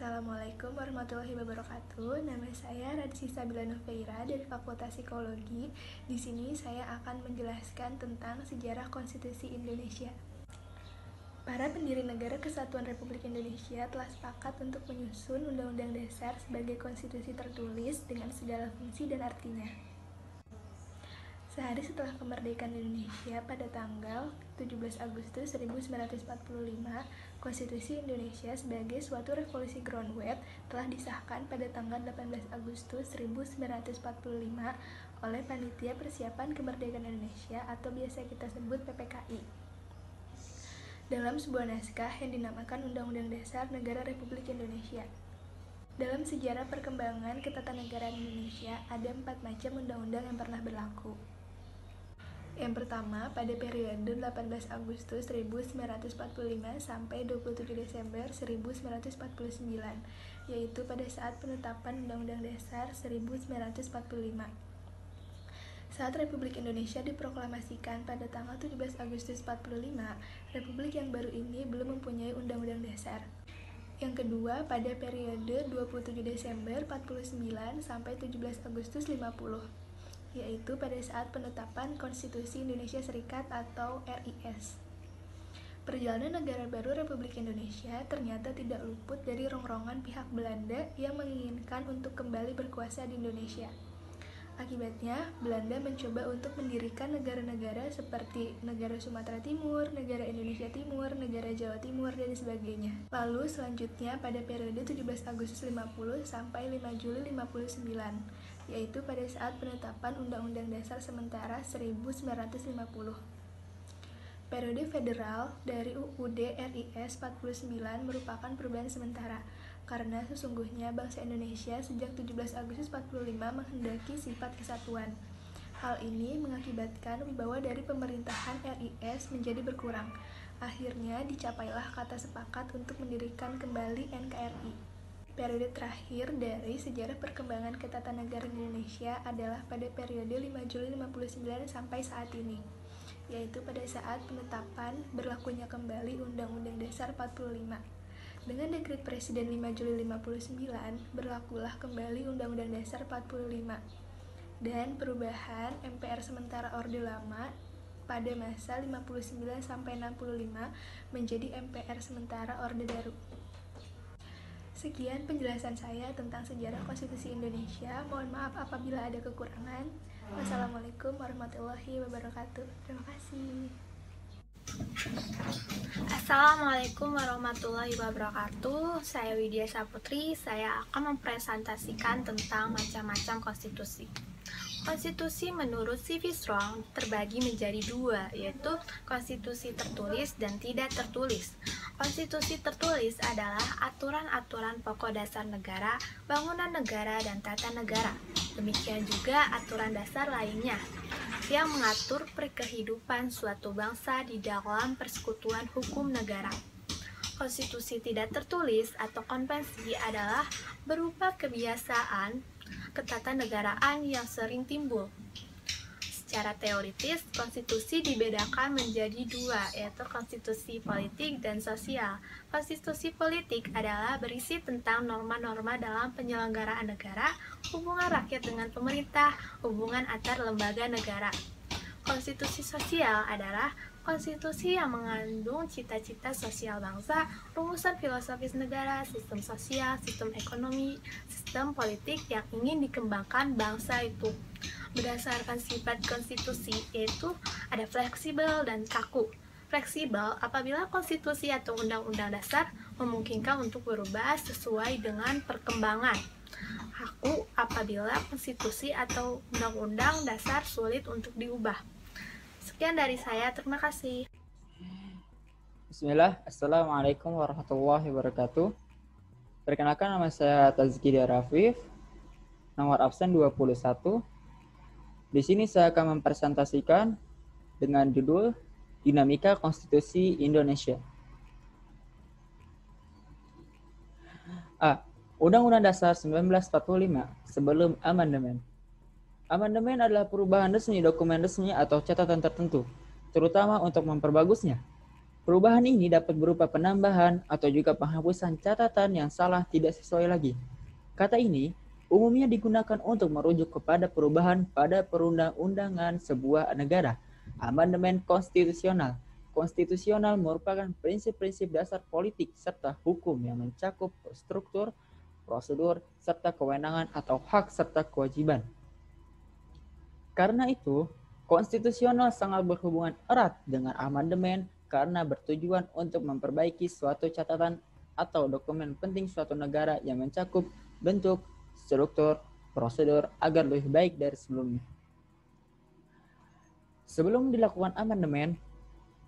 Assalamualaikum warahmatullahi wabarakatuh. Nama saya Radsi Sabila Nufeira dari Fakultas Psikologi. Di sini saya akan menjelaskan tentang sejarah konstitusi Indonesia. Para pendiri Negara Kesatuan Republik Indonesia telah sepakat untuk menyusun Undang-Undang Dasar sebagai konstitusi tertulis dengan segala fungsi dan artinya. Sehari setelah kemerdekaan Indonesia pada tanggal 17 Agustus 1945, Konstitusi Indonesia sebagai suatu revolusi groundwork telah disahkan pada tanggal 18 Agustus 1945 oleh Panitia Persiapan Kemerdekaan Indonesia atau biasa kita sebut PPKI. Dalam sebuah naskah yang dinamakan Undang-Undang Dasar Negara Republik Indonesia. Dalam sejarah perkembangan ketatanegaraan Indonesia, ada 4 macam undang-undang yang pernah berlaku. Yang pertama, pada periode 18 Agustus 1945 sampai 27 Desember 1949, yaitu pada saat penetapan Undang-Undang Dasar 1945. Saat Republik Indonesia diproklamasikan pada tanggal 17 Agustus 45, Republik yang baru ini belum mempunyai Undang-Undang Dasar. Yang kedua, pada periode 27 Desember 49 sampai 17 Agustus 50, yaitu pada saat penetapan Konstitusi Indonesia Serikat atau RIS. Perjalanan negara baru Republik Indonesia ternyata tidak luput dari rongrongan pihak Belanda yang menginginkan untuk kembali berkuasa di Indonesia. Akibatnya, Belanda mencoba untuk mendirikan negara-negara seperti Negara Sumatera Timur, Negara Indonesia Timur, Negara Jawa Timur, dan sebagainya. Lalu selanjutnya pada periode 17 Agustus 50 sampai 5 Juli 59, yaitu pada saat penetapan Undang-Undang Dasar Sementara 1950. Periode federal dari UUD RIS 49 merupakan perubahan sementara, karena sesungguhnya bangsa Indonesia sejak 17 Agustus 45 menghendaki sifat kesatuan. Hal ini mengakibatkan wibawa dari pemerintahan RIS menjadi berkurang. Akhirnya dicapailah kata sepakat untuk mendirikan kembali NKRI. Periode terakhir dari sejarah perkembangan ketatanegaraan Indonesia adalah pada periode 5 Juli 59 sampai saat ini, yaitu pada saat penetapan berlakunya kembali Undang-Undang Dasar 45. Dengan dekret Presiden 5 Juli 59, berlakulah kembali Undang-Undang Dasar 45 dan perubahan MPR sementara Orde Lama pada masa 59 sampai 65 menjadi MPR sementara Orde Baru. Sekian penjelasan saya tentang sejarah konstitusi Indonesia. Mohon maaf apabila ada kekurangan. Wassalamualaikum warahmatullahi wabarakatuh. Terima kasih. Assalamualaikum warahmatullahi wabarakatuh. Saya Widya Saputri. Saya akan mempresentasikan tentang macam-macam konstitusi. Konstitusi menurut C.V. Strong terbagi menjadi 2, yaitu konstitusi tertulis dan tidak tertulis. Konstitusi tertulis adalah aturan-aturan pokok dasar negara, bangunan negara, dan tata negara. Demikian juga aturan dasar lainnya yang mengatur perkehidupan suatu bangsa di dalam persekutuan hukum negara. Konstitusi tidak tertulis atau konvensi adalah berupa kebiasaan ketatanegaraan yang sering timbul. Secara teoritis, konstitusi dibedakan menjadi 2, yaitu konstitusi politik dan sosial. Konstitusi politik adalah berisi tentang norma-norma dalam penyelenggaraan negara, hubungan rakyat dengan pemerintah, hubungan antar lembaga negara. Konstitusi sosial adalah konstitusi yang mengandung cita-cita sosial bangsa, rumusan filosofis negara, sistem sosial, sistem ekonomi, sistem politik yang ingin dikembangkan bangsa itu. Berdasarkan sifat konstitusi, yaitu ada fleksibel dan kaku. Fleksibel apabila konstitusi atau undang-undang dasar memungkinkan untuk berubah sesuai dengan perkembangan. Kaku apabila konstitusi atau undang-undang dasar sulit untuk diubah. Sekian dari saya, terima kasih. Bismillah, Assalamualaikum warahmatullahi wabarakatuh. Perkenalkan, nama saya Tazkiya Rafif, nomor absen 21. Di sini saya akan mempresentasikan dengan judul Dinamika Konstitusi Indonesia. A. Undang-Undang Dasar 1945 sebelum amandemen. Amandemen adalah perubahan resmi dokumen resmi atau catatan tertentu, terutama untuk memperbagusnya. Perubahan ini dapat berupa penambahan atau juga penghapusan catatan yang salah tidak sesuai lagi. Kata ini umumnya digunakan untuk merujuk kepada perubahan pada perundang-undangan sebuah negara. Amandemen konstitusional. Konstitusional merupakan prinsip-prinsip dasar politik serta hukum yang mencakup struktur, prosedur, serta kewenangan atau hak serta kewajiban. Karena itu, konstitusional sangat berhubungan erat dengan amandemen karena bertujuan untuk memperbaiki suatu catatan atau dokumen penting suatu negara yang mencakup bentuk, struktur, prosedur agar lebih baik dari sebelumnya. Sebelum dilakukan amandemen,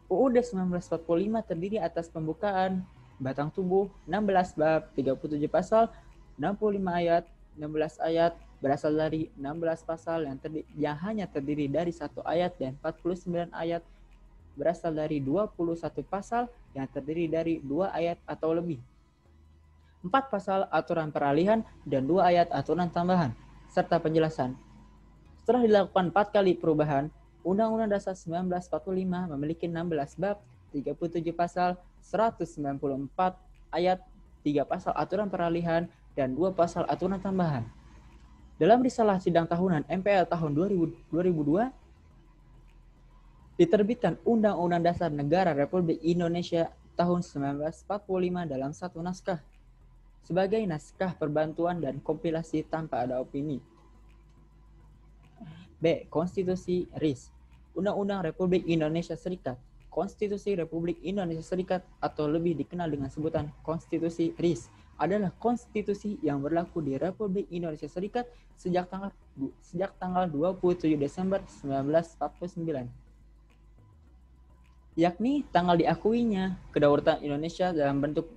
UUD 1945 terdiri atas pembukaan, batang tubuh, 16 bab, 37 pasal, 65 ayat, 16 ayat, berasal dari 16 pasal yang hanya terdiri dari 1 ayat dan 49 ayat berasal dari 21 pasal yang terdiri dari 2 ayat atau lebih. 4 pasal aturan peralihan dan 2 ayat aturan tambahan, serta penjelasan. Setelah dilakukan 4 kali perubahan, Undang-Undang Dasar 1945 memiliki 16 bab, 37 pasal, 194 ayat, 3 pasal aturan peralihan, dan 2 pasal aturan tambahan. Dalam risalah sidang tahunan MPR tahun 2002, diterbitkan Undang-Undang Dasar Negara Republik Indonesia tahun 1945 dalam satu naskah, sebagai naskah perbantuan dan kompilasi tanpa ada opini. B. Konstitusi RIS. Undang-Undang Republik Indonesia Serikat. Konstitusi Republik Indonesia Serikat atau lebih dikenal dengan sebutan Konstitusi RIS adalah konstitusi yang berlaku di Republik Indonesia Serikat sejak tanggal 27 Desember 1949. Yakni tanggal diakuinya kedaulatan Indonesia dalam bentuk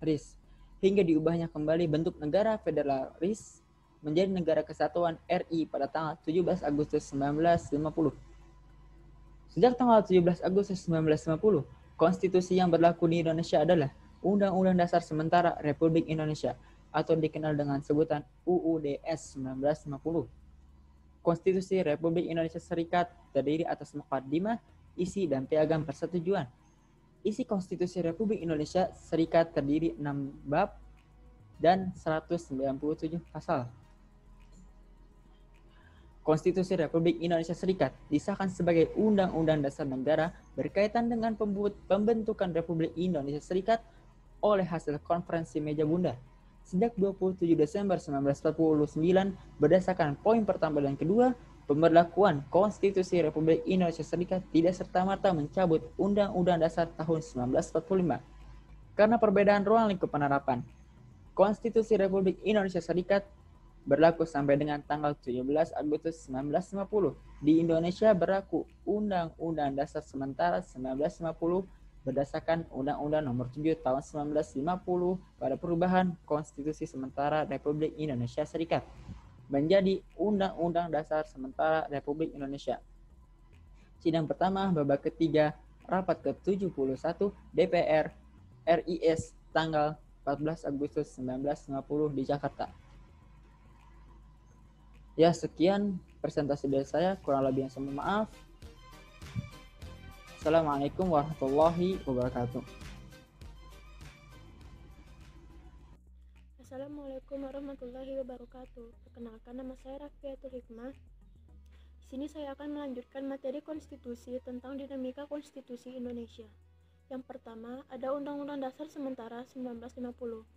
RIS hingga diubahnya kembali bentuk negara federalis menjadi Negara Kesatuan RI pada tanggal 17 Agustus 1950. Sejak tanggal 17 Agustus 1950, konstitusi yang berlaku di Indonesia adalah Undang-Undang Dasar Sementara Republik Indonesia atau dikenal dengan sebutan UUDS 1950. Konstitusi Republik Indonesia Serikat terdiri atas muqaddimah, isi dan piagam persetujuan. Isi Konstitusi Republik Indonesia Serikat terdiri 6 bab dan 197 pasal. Konstitusi Republik Indonesia Serikat disahkan sebagai Undang-Undang Dasar Negara berkaitan dengan pembentukan Republik Indonesia Serikat oleh hasil konferensi meja bundar sejak 27 Desember 1949 berdasarkan poin pertama dan kedua, pemberlakuan Konstitusi Republik Indonesia Serikat tidak serta-merta mencabut Undang-Undang Dasar tahun 1945 karena perbedaan ruang lingkup penerapan. Konstitusi Republik Indonesia Serikat berlaku sampai dengan tanggal 17 Agustus 1950. Di Indonesia berlaku Undang-Undang Dasar Sementara 1950 berdasarkan Undang-Undang Nomor 7 Tahun 1950 pada perubahan Konstitusi Sementara Republik Indonesia Serikat menjadi Undang-Undang Dasar Sementara Republik Indonesia. Sidang pertama babak ketiga rapat ke-71 DPR RIS tanggal 14 Agustus 1950 di Jakarta. Ya, sekian presentasi dari saya, kurang lebih yang saya mohon maaf. Assalamualaikum warahmatullahi wabarakatuh. Assalamualaikum warahmatullahi wabarakatuh. Perkenalkan, nama saya Rafiatul Hikmah. Di sini saya akan melanjutkan materi konstitusi tentang dinamika konstitusi Indonesia. Yang pertama, ada Undang-Undang Dasar Sementara 1950.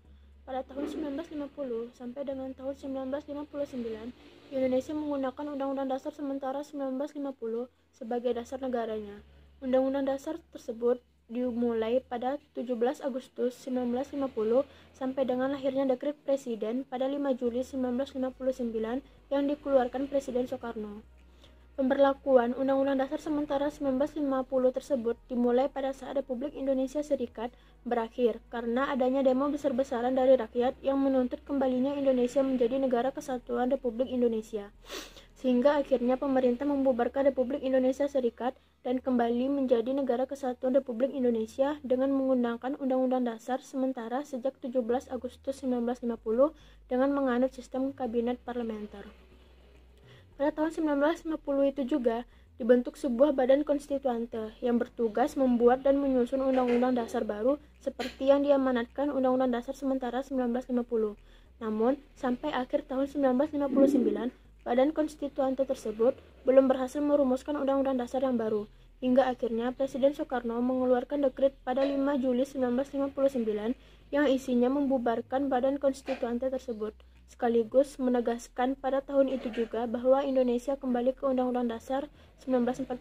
Pada tahun 1950 sampai dengan tahun 1959, Indonesia menggunakan Undang-Undang Dasar Sementara 1950 sebagai dasar negaranya. Undang-Undang Dasar tersebut dimulai pada 17 Agustus 1950 sampai dengan lahirnya Dekret Presiden pada 5 Juli 1959 yang dikeluarkan Presiden Soekarno. Pemberlakuan Undang-Undang Dasar Sementara 1950 tersebut dimulai pada saat Republik Indonesia Serikat berakhir karena adanya demo besar-besaran dari rakyat yang menuntut kembalinya Indonesia menjadi Negara Kesatuan Republik Indonesia. Sehingga akhirnya pemerintah membubarkan Republik Indonesia Serikat dan kembali menjadi Negara Kesatuan Republik Indonesia dengan menggunakan Undang-Undang Dasar Sementara sejak 17 Agustus 1950 dengan menganut sistem kabinet parlementer. Pada tahun 1950 itu juga dibentuk sebuah badan konstituante yang bertugas membuat dan menyusun undang-undang dasar baru seperti yang diamanatkan Undang-Undang Dasar Sementara 1950. Namun, sampai akhir tahun 1959, badan konstituante tersebut belum berhasil merumuskan Undang-Undang Dasar yang baru. Hingga akhirnya Presiden Soekarno mengeluarkan dekret pada 5 Juli 1959 yang isinya membubarkan badan konstituante tersebut, sekaligus menegaskan pada tahun itu juga bahwa Indonesia kembali ke Undang-Undang Dasar 1945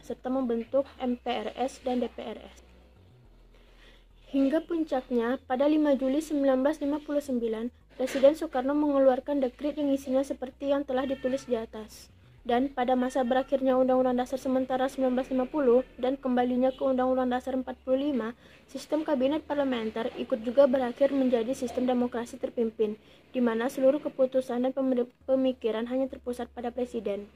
serta membentuk MPRS dan DPRS. Hingga puncaknya, pada 5 Juli 1959, Presiden Soekarno mengeluarkan dekret yang isinya seperti yang telah ditulis di atas. Dan pada masa berakhirnya Undang-Undang Dasar Sementara 1950 dan kembalinya ke Undang-Undang Dasar 45, sistem kabinet parlementer ikut juga berakhir menjadi sistem demokrasi terpimpin, di mana seluruh keputusan dan pemikiran hanya terpusat pada presiden.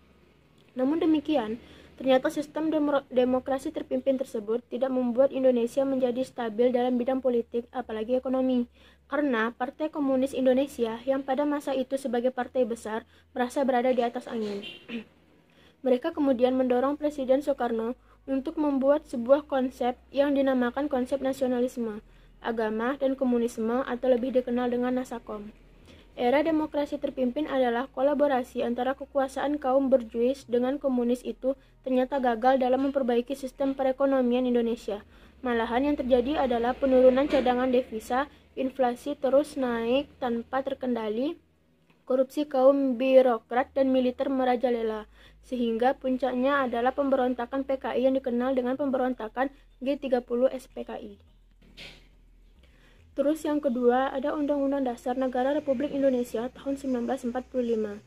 Namun demikian, ternyata sistem demokrasi terpimpin tersebut tidak membuat Indonesia menjadi stabil dalam bidang politik, apalagi ekonomi. Karena Partai Komunis Indonesia yang pada masa itu sebagai partai besar merasa berada di atas angin. Mereka kemudian mendorong Presiden Soekarno untuk membuat sebuah konsep yang dinamakan konsep nasionalisme, agama, dan komunisme atau lebih dikenal dengan Nasakom. Era demokrasi terpimpin adalah kolaborasi antara kekuasaan kaum borjuis dengan komunis itu ternyata gagal dalam memperbaiki sistem perekonomian Indonesia. Malahan yang terjadi adalah penurunan cadangan devisa, inflasi terus naik tanpa terkendali, korupsi kaum birokrat dan militer merajalela, sehingga puncaknya adalah pemberontakan PKI yang dikenal dengan pemberontakan G30 SPKI. Terus yang kedua ada Undang-Undang Dasar Negara Republik Indonesia tahun 1945.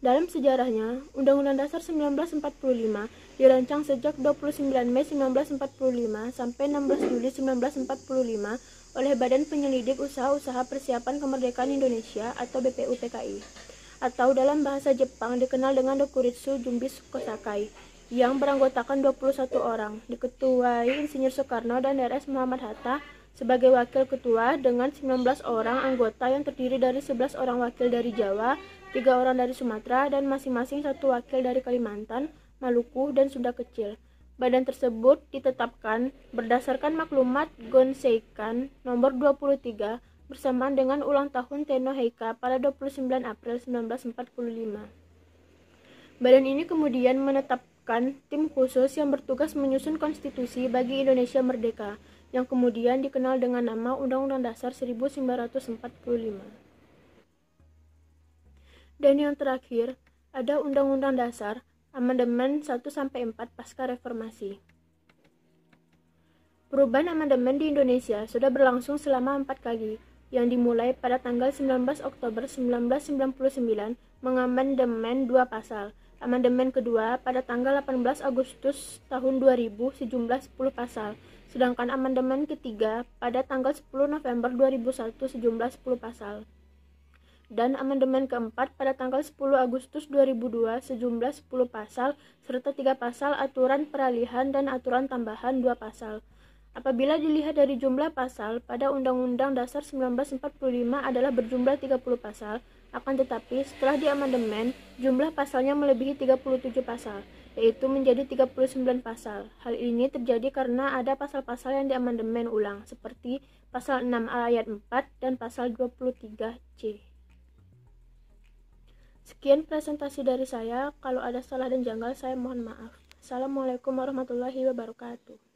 Dalam sejarahnya, Undang-Undang Dasar 1945 dirancang sejak 29 Mei 1945 sampai 16 Juli 1945 oleh Badan Penyelidik Usaha-Usaha Persiapan Kemerdekaan Indonesia atau BPUPKI, atau dalam bahasa Jepang dikenal dengan Dokuritsu Jumbis Kosakai, yang beranggotakan 21 orang, diketuai Insinyur Soekarno dan RS Muhammad Hatta sebagai wakil ketua dengan 19 orang anggota yang terdiri dari 11 orang wakil dari Jawa, 3 orang dari Sumatera, dan masing-masing 1 wakil dari Kalimantan, Maluku, dan Sunda Kecil. Badan tersebut ditetapkan berdasarkan maklumat Gonseikan nomor 23 bersamaan dengan ulang tahun Tenno Heika pada 29 April 1945. Badan ini kemudian menetapkan tim khusus yang bertugas menyusun konstitusi bagi Indonesia Merdeka, yang kemudian dikenal dengan nama Undang-Undang Dasar 1945. Dan yang terakhir, ada Undang-Undang Dasar Amandemen 1-4 pasca reformasi. Perubahan amandemen di Indonesia sudah berlangsung selama 4 kali, yang dimulai pada tanggal 19 Oktober 1999 mengamandemen 2 pasal. Amandemen kedua pada tanggal 18 Agustus tahun 2000 sejumlah 10 pasal. Sedangkan amandemen ketiga pada tanggal 10 November 2001 sejumlah 10 pasal. Dan amandemen keempat pada tanggal 10 Agustus 2002 sejumlah 10 pasal, serta 3 pasal aturan peralihan dan aturan tambahan 2 pasal. Apabila dilihat dari jumlah pasal, pada Undang-Undang Dasar 1945 adalah berjumlah 30 pasal, akan tetapi setelah diamandemen, jumlah pasalnya melebihi 37 pasal, yaitu menjadi 39 pasal. Hal ini terjadi karena ada pasal-pasal yang diamandemen ulang, seperti pasal 6 ayat 4 dan pasal 23C. Sekian presentasi dari saya. Kalau ada salah dan janggal, saya mohon maaf. Assalamualaikum warahmatullahi wabarakatuh.